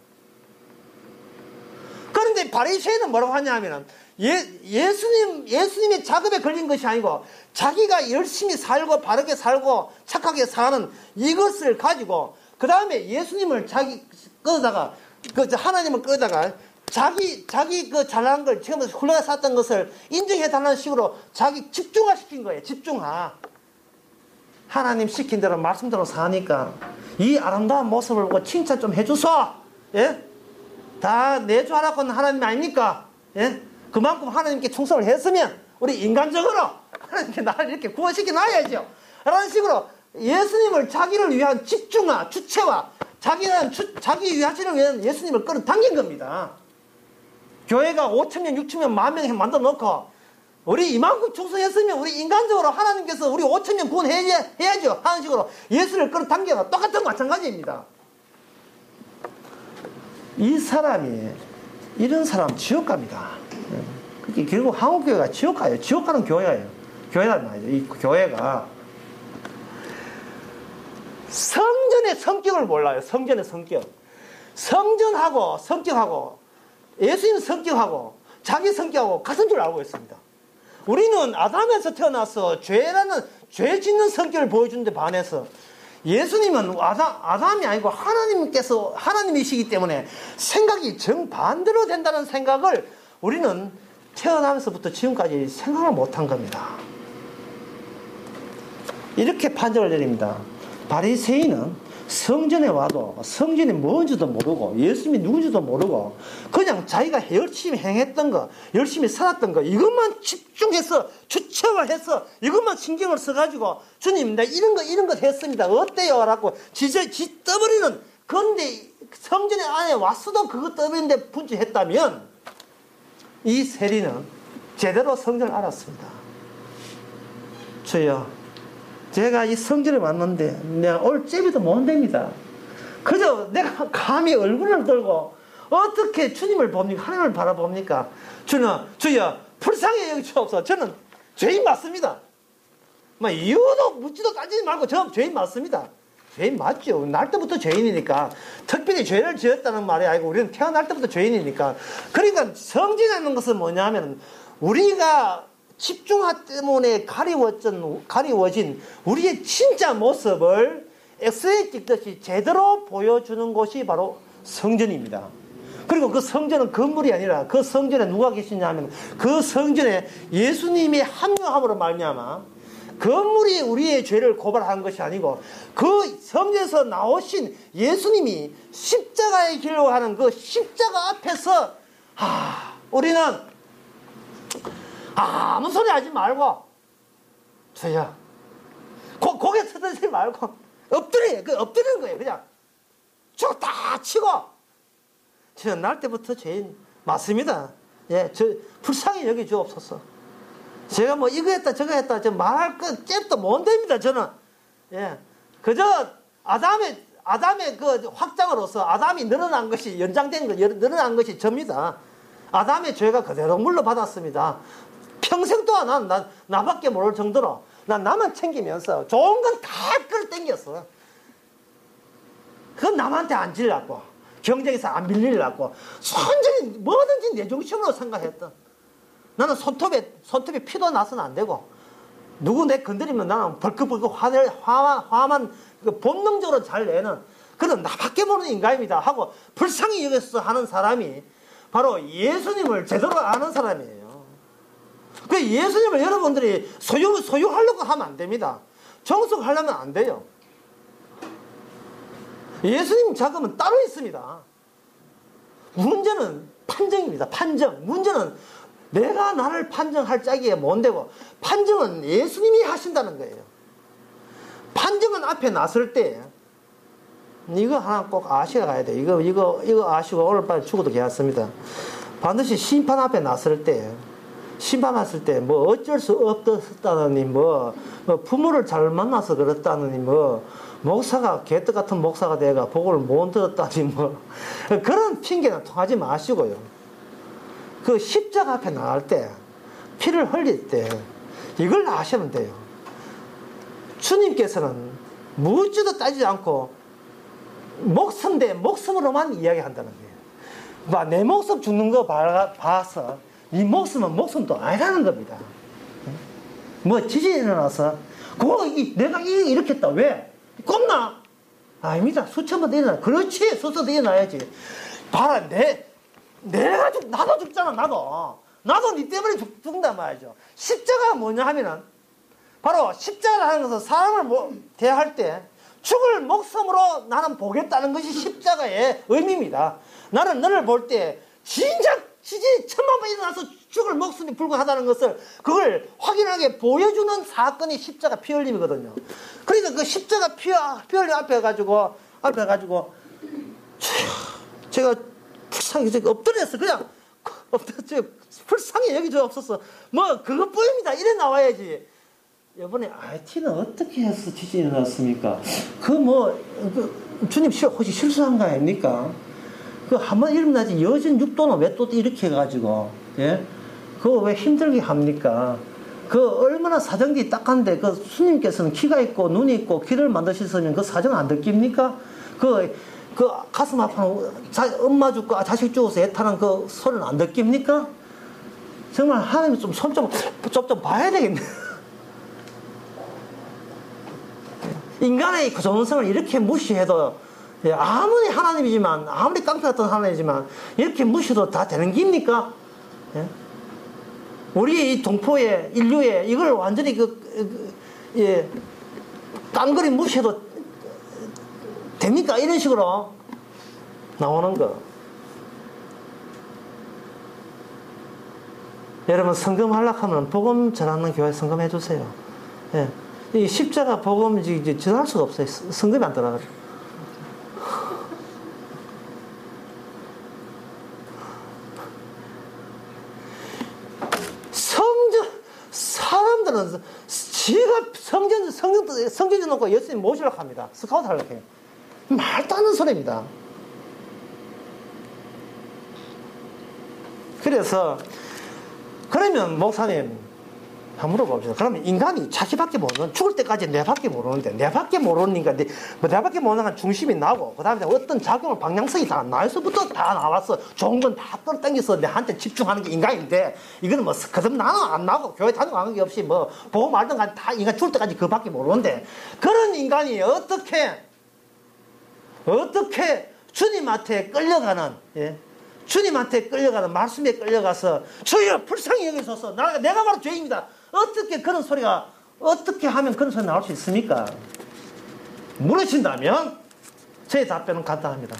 Speaker 2: 그런데 바리새인은 뭐라고 하냐 하면 예수님의 작업에 걸린 것이 아니고 자기가 열심히 살고 바르게 살고 착하게 사는 이것을 가지고 그 다음에 예수님을 하나님을 끌다가 자기 그 잘난 걸 처음부터 훌륭하게 살았던 것을 인정해달라는 식으로 자기 집중화시킨 거예요. 집중화. 하나님 시킨 대로 말씀대로 사니까 이 아름다운 모습을 보고 칭찬 좀 해주소. 예? 다 내 줄 알았건 하나님 아닙니까? 예? 그만큼 하나님께 충성을 했으면 우리 인간적으로 하나님께 나를 이렇게 구원시켜 놔야죠. 라는 식으로 예수님을 자기를 위한 집중화, 주체화, 자기 위하시를 위한 예수님을 끌어당긴 겁니다. 교회가 5,000명, 6,000명, 10,000명 만들어 놓고 우리 이만큼 충성했으면 우리 인간적으로 하나님께서 우리 5,000명 구원해야죠 하는 식으로 예수를 끌어당겨가 똑같은 마찬가지입니다. 이 사람이 이런 사람 지옥 갑니다. 결국 한국교회가 지옥 가요. 지옥 가는 교회예요. 교회란 말이죠. 이 교회가 성전의 성격을 몰라요. 성전의 성격. 성전하고 성격하고 예수님 성격하고 자기 성격하고 같은 줄 알고 있습니다. 우리는 아담에서 태어나서 죄 짓는 성격을 보여주는데 반해서 예수님은 아담이 아니고 하나님이시기 때문에 생각이 정반대로 된다는 생각을 우리는 태어나면서부터 지금까지 생각을 못한 겁니다. 이렇게 판정을 내립니다. 바리새인은 성전에 와도 성전이 뭔지도 모르고 예수님이 누군지도 모르고 그냥 자기가 열심히 행했던 거, 열심히 살았던 거 이것만 집중해서 추측을 해서 이것만 신경을 써가지고 주님 내가 이런 거 했습니다. 어때요? 라고 지 떠버리는. 그런데 성전에 안에 왔어도 그거 떠버리는데 분주했다면 이 세리는 제대로 성전을 알았습니다. 주여, 제가 이 성전에 왔는데 내가 올 제비도 못 됩니다. 그저 내가 감히 얼굴을 들고 어떻게 주님을 봅니까? 하나님을 바라봅니까? 주여 불쌍히 여기주옵소서. 저는 죄인 맞습니다. 이유도 묻지도 따지지 말고 저 죄인 맞습니다. 죄인 맞죠. 날 때부터 죄인이니까. 특별히 죄를 지었다는 말이 아니고 우리는 태어날 때부터 죄인이니까. 그러니까 성전이라는 것은 뭐냐면 우리가 집중화 때문에 가리워진 우리의 진짜 모습을 엑스레이 찍듯이 제대로 보여주는 곳이 바로 성전입니다. 그리고 그 성전은 건물이 아니라 그 성전에 누가 계시냐 하면 그 성전에 예수님이 합류함으로 말미암아 건물이 우리의 죄를 고발한 것이 아니고 그 성전에서 나오신 예수님이 십자가의 길로 하는 그 십자가 앞에서 우리는 아무 소리 하지 말고 주여 고개 쳐들지 말고 엎드리는 거예요. 그냥 쭉 다 치고 저는 날 때부터 죄인 맞습니다. 예, 저 불쌍히 여기 주옵소서. 제가 뭐 이거 했다 저거 했다 저 말할 것 잽도 못 됩니다. 저는 예, 그저 아담의 그 확장으로서 아담이 늘어난 것이 연장된 거 늘어난 것이 접니다. 아담의 죄가 그대로 물러받았습니다. 평생 동안 나밖에 모를 정도로 나만 챙기면서 좋은 건 다 끌어당겼어. 그건 남한테 안 질라고 경쟁에서 안 밀리려고 순전히 뭐든지 내 중심으로 생각했던. 나는 손톱에 피도 나서는 안 되고 누구 내 건드리면 나는 벌컥벌컥 화만 본능적으로 잘 내는 그런 나밖에 모르는 인간입니다 하고 불쌍히 여겨서 하는 사람이 바로 예수님을 제대로 아는 사람이에요. 그 예수님을 여러분들이 소유하려고 하면 안 됩니다. 정숙하려면 안 돼요. 예수님 자금은 따로 있습니다. 문제는 판정입니다. 판정. 문제는 내가 나를 판정할 짝이 못 되고 판정은 예수님이 하신다는 거예요. 판정은 앞에 나설 때 이거 하나 꼭 아셔야 가야 돼. 이거 아시고 오늘 밤에 죽어도 괜찮습니다. 반드시 심판 앞에 나설 때 심판했을 때 뭐 어쩔 수 없었다느니 뭐 부모를 잘 만나서 그렇다느니 뭐 목사가 개떡 같은 목사가 돼가 복을 못 들었다니 뭐 그런 핑계는 통하지 마시고요. 그 십자가 앞에 나갈 때 피를 흘릴 때 이걸 아시면 돼요. 주님께서는 묻지도 따지지 않고 목숨 대 목숨으로만 이야기한다는 거예요. 내 목숨 죽는 거 봐서 네 목숨은 목숨도 아니라는 겁니다. 뭐 지진이 일어나서 내가 이렇게 했다. 왜? 꼽나? 아닙니다. 수천 번 일어나. 그렇지. 수천 번 일어나야지. 봐라. 나도 죽잖아. 나도 네 때문에 죽는단 말이죠. 십자가가 뭐냐 하면은 바로 십자가를 하는 것은 사람을 대할 때 죽을 목숨으로 나는 보겠다는 것이 십자가의 의미입니다. 나는 너를 볼 때 진작 지진이 천만 번 일어나서 죽을 목숨이 불구하다는 것을 그걸 확인하게 보여주는 사건이 십자가 피 흘림이거든요. 그러니까 그 십자가 피 흘림 앞에 가지고 제가 불쌍히 엎드렸어. 그냥 불쌍히 여기 저 없었어. 뭐 그것뿐입니다. 이래 나와야지. 이번에 IT는 어떻게 해서 지진이 일어났습니까? 주님 혹시 실수한 거 아닙니까? 한번 일어나지 여진 6도는 왜 또 이렇게 해가지고 예? 그거 왜 힘들게 합니까? 얼마나 사정이 딱한데 스님께서는 키가 있고 눈이 있고 귀를 만드셨으면 그 사정 안 느낍니까? 가슴 아파는 엄마 죽고 자식 죽어서 애타는 그 소리는 안 느낍니까? 정말 하나님 손 좀 봐야 되겠네. 인간의 그 존엄성을 이렇게 무시해도, 예, 아무리 하나님이지만, 아무리 깡패 같은 하나님이지만, 이렇게 무시해도 다 되는 겁니까? 예? 우리 이 동포의, 인류의, 이걸 완전히 예, 깡그리 무시해도 됩니까? 이런 식으로 나오는 거. 여러분, 성금하려고 하면 복음 전하는 교회 성금해 주세요. 예. 이 십자가 복음 이제 전할 수가 없어요. 성금이 안 들어가죠. 사람들은 지가 성전 놓고 예수님 모시려고 합니다. 스카우트 하려고 해요. 말도 안 되는 소리입니다. 그래서, 그러면 목사님, 한번 물어봅시다. 그러면 인간이 자기밖에 모르는, 죽을 때까지 내밖에 모르는데, 내밖에 모르니까, 내밖에 모르는 건 중심이 나고, 그 다음에 어떤 작용을, 방향성이 다 나에서부터 다 나왔어. 좋은 건 다 끌어당겨서 내한테 집중하는 게 인간인데, 이거는 뭐, 그럼 나는 안 나고, 교회 다니고 하는 게 없이, 뭐, 보고 말든 간 다 인간 죽을 때까지 그밖에 모르는데, 그런 인간이 어떻게 주님한테 끌려가는, 예? 주님한테 끌려가는 말씀에 끌려가서 주여 불쌍히 여기소서 내가 바로 죄인이다. 어떻게 그런 소리가 어떻게 하면 그런 소리 나올 수 있습니까? 물으신다면 제 답변은 간단합니다.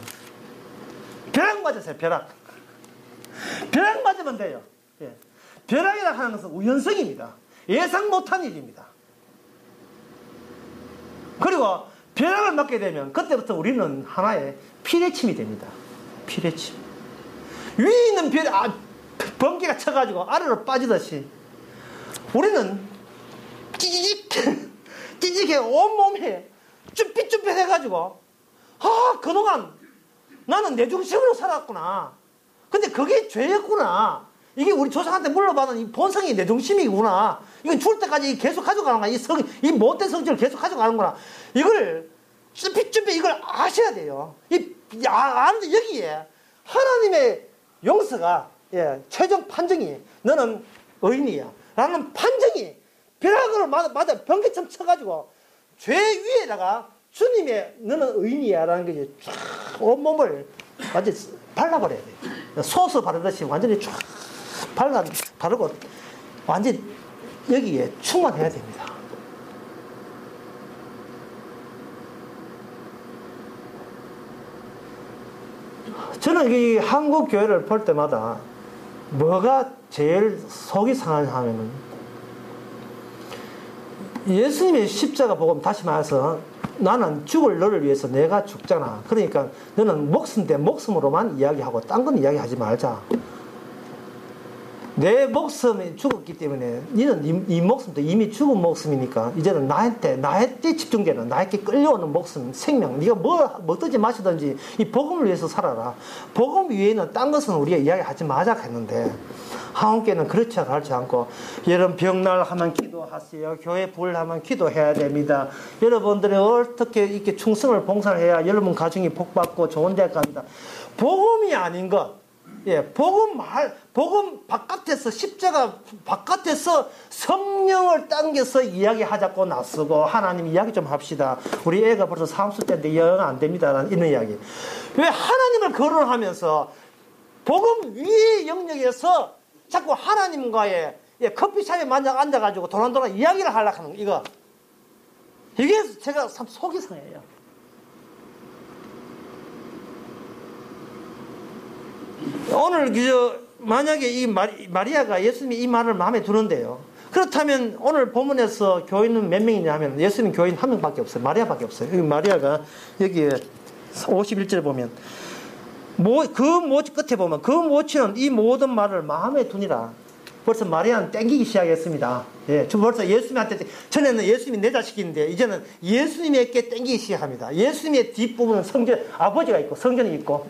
Speaker 2: 벼락 맞으세요. 벼락 맞으면 돼요. 예. 벼락이라 하는 것은 우연성입니다. 예상 못한 일입니다. 그리고 벼락을 맞게 되면 그때부터 우리는 하나의 피레침이 됩니다. 피레침. 위에 있는 번개가 쳐가지고 아래로 빠지듯이 우리는 찌직해 온몸에 쭈삣쭈삣 해가지고 그동안 나는 내 중심으로 살았구나. 근데 그게 죄였구나. 이게 우리 조상한테 물러받은 이 본성이 내 중심이구나. 이건 죽을 때까지 계속 가져가는 거야. 이 못된 성질을 계속 가져가는구나. 이걸 쭈삣쭈삣 이걸 아셔야 돼요. 아는데 여기에 하나님의 용서가, 예, 최종 판정이 너는 의인이야 라는 판정이 벼락으로 맞아 번개처럼 쳐가지고 죄 위에다가 주님의 너는 의인이야 라는 게 쫙 온몸을 완전히 발라버려야 돼. 소스 바르듯이 완전히 쫙 바르고 완전히 여기에 충만해야 됩니다. 저는 이 한국 교회를 볼 때마다 뭐가 제일 속이 상하냐 하면은 예수님의 십자가 복음, 다시 말해서 나는 죽을 너를 위해서 내가 죽잖아. 그러니까 너는 목숨 대 목숨으로만 이야기하고 딴 건 이야기하지 말자. 내 목숨이 죽었기 때문에 너는 이 목숨도 이미 죽은 목숨이니까 이제는 나한테 집중되는, 나에게 끌려오는 목숨, 생명, 네가 먹든지 마시든지 이 복음을 위해서 살아라. 복음 위에는 딴 것은 우리가 이야기하지 마자 했는데 한국교회는 그렇지 않고 여러분 병날 하면 기도하세요. 교회 부활하면 기도해야 됩니다. 여러분들이 어떻게 이렇게 충성을 봉사를 해야 여러분 가정이 복받고 좋은 데 갑니다. 복음이 아닌 것, 예, 복음 바깥에서, 십자가 바깥에서 성령을 당겨서 이야기하자고 나서고 하나님 이야기 좀 합시다. 우리 애가 벌써 3수 때인데 영 안 됩니다. 이런 이야기. 왜 하나님을 거론하면서 복음 위의 영역에서 자꾸 하나님과의, 예, 커피숍에 앉아가지고 도란도란 이야기를 하려고 하는 거, 이게 제가 참 속이 상해요. 오늘 만약에 이 마리아가 예수님이 이 말을 마음에 두는데요. 그렇다면 오늘 본문에서 교인은 몇 명이냐 하면 예수님 교인 한 명밖에 없어요. 마리아밖에 없어요. 여기 마리아가 여기에 51절에 보면 그 모치 끝에 보면 그 모치는 이 모든 말을 마음에 두니라. 벌써 마리아는 땡기기 시작했습니다. 예, 벌써 예수님한테, 전에는 예수님이 내 자식인데 이제는 예수님에게 땡기기 시작합니다. 예수님의 뒷부분은 아버지가 있고 성전이 있고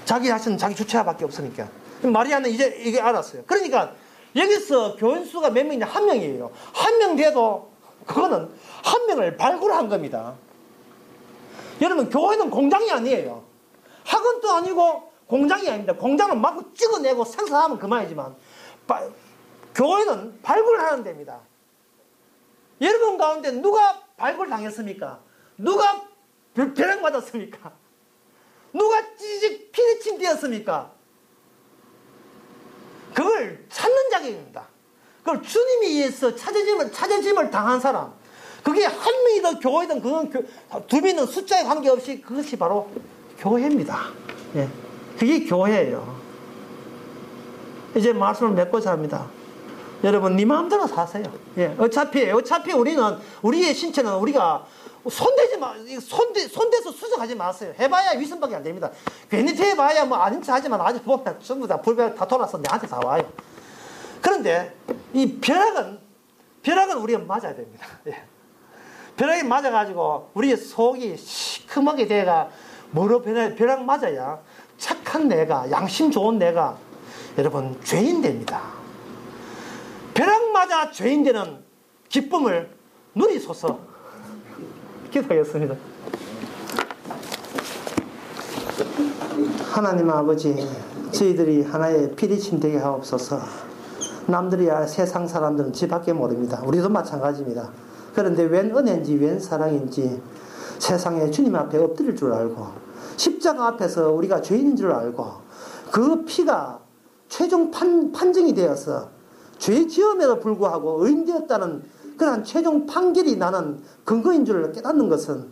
Speaker 2: 자기 자신은 자기 주체밖에 없으니까. 마리아는 이제 이게 알았어요. 그러니까 여기서 교인 수가 몇 명이냐? 한 명이에요. 한 명 돼도 그거는 한 명을 발굴한 겁니다. 여러분, 교회는 공장이 아니에요. 학원도 아니고 공장이 아닙니다. 공장은 막 찍어내고 생산하면 그만이지만 교회는 발굴하는 데입니다. 여러분 가운데 누가 발굴당했습니까? 누가 벼락 맞았습니까? 누가 찌직 피리침 되었습니까? 그걸 찾는 자격입니다. 그걸 주님에 의해서 찾아짐을 당한 사람, 그게 한 명이든 교회든 그건 두 명은 숫자에 관계없이 그것이 바로 교회입니다. 예. 그게 교회예요. 이제 말씀을 맺고자 합니다. 여러분, 네 마음대로 사세요. 예. 어차피 우리는, 우리의 신체는 우리가 손대서 수정하지 마세요. 해봐야 위선밖에 안 됩니다. 괜히 해봐야 뭐 아닌 척 하지만 아직 보면 전부 다 불별 다 돌아서 내한테 다 와요. 그런데 이 벼락은 우리가 맞아야 됩니다. 예. 벼락이 맞아가지고 우리의 속이 시큼하게 돼가 뭐로 벼락 맞아야 착한 내가, 양심 좋은 내가 여러분 죄인 됩니다. 벼락 맞아 죄인 되는 기쁨을 누리소서. 기도하겠습니다. 하나님 아버지, 저희들이 하나의 피리침 되게 하옵소서. 남들이야 세상 사람들은 지밖에 모릅니다. 우리도 마찬가지입니다. 그런데 웬 은혜인지 웬 사랑인지 세상에 주님 앞에 엎드릴 줄 알고 십자가 앞에서 우리가 죄인인 줄 알고 그 피가 최종 판정이 되어서 죄 지음에도 불구하고 의인되었다는 그러한 최종 판결이 나는 근거인 줄 깨닫는 것은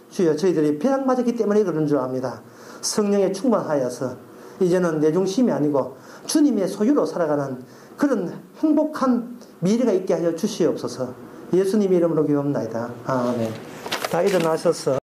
Speaker 2: 주여 저희들이 벼락 맞았기 때문에 그런 줄 압니다. 성령에 충만하여서 이제는 내 중심이 아니고 주님의 소유로 살아가는 그런 행복한 미래가 있게 하여 주시옵소서. 예수님 이름으로 기도합니다. 아멘. 다 일어나셔서